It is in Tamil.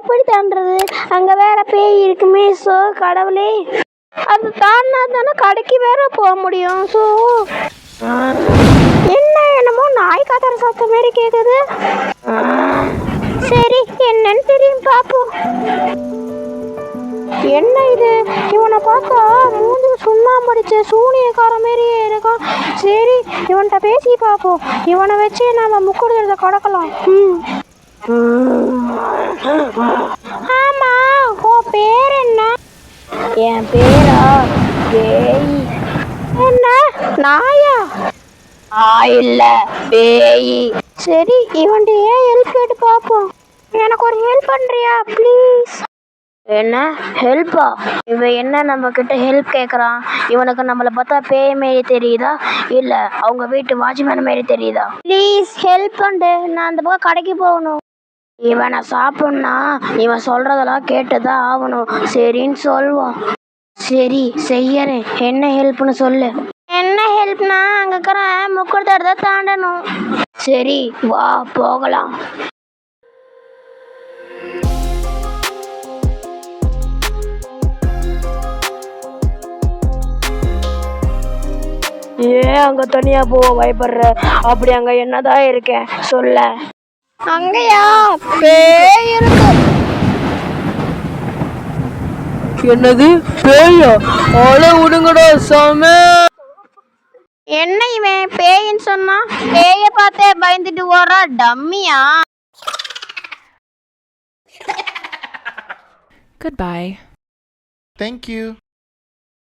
எப்படி தாண்டது? அங்க வேற பேய் இருக்குமே. ஸோ கடவுளே, அது தாண்டா தானே கடைக்கு வேற போக முடியும். ஸோ என்ன என்னமோ நாய் கதற சத்தம் மாரி கேக்குது. சரி, என்னன்னு தெரியும் பாப்போம். என்ன இது? இவனை பார்த்தா மூஞ்சி சுண்ணாம்பு அடிச்ச சூனியக்கார மாரியே இருக்கான். சரி, இவன்கிட்ட பேசி பார்ப்போம். இவனை வச்சு நம்ம முக்குடுறத கடக்கலாம். ஆமா, உன் பேர் என்ன? என் பேரா பேய். என்ன நாயா? இல்ல பேய். சரி, இவன்கிட்ட ஏன் ஹெல்ப் கேட்டு பார்ப்போம். எனக்கு ஒரு ஹெல்ப் பண்றியா ப்ளீஸ்? என்ன ஹெல்ப்பா? இவன் என்ன நம்ம கிட்ட ஹெல்ப் கேட்குறான்? இவனுக்கு நம்மளை பார்த்தா பேய் மாரி தெரியுதா, இல்லை அவங்க வீட்டு வாட்ச்மேன் மாரி தெரியுதா? ப்ளீஸ் ஹெல்ப் பண்ணு, நான் அந்த பக்கம் கடைக்கு போகணும். இவனை சாப்பிட்னா இவன் சொல்றதெல்லாம் கேட்டுதான் ஆகணும். சரின்னு சொல்லுவோம். சரி செய்யறேன். என்ன ஹெல்ப்னு சொல்லு. என்ன ஹெல்ப்னா, அங்கே இருக்கிற முக்குடுதடத்தை தாண்டணும். சரி வா போகலாம். ஏன் அங்க தனியா போக பயப்படுற? அப்படி அங்க என்னதான் இருக்கேன் சொல்ல. அங்கயா பேய் இருக்கு. என்னது பேயா? ஆள விடுங்கடா சாமி. என்ன இவன் பேயின்னு சொன்னா? பேய பார்த்தே பயந்துட்டு ஓடுறா டம்மியா? Goodbye. Thank you.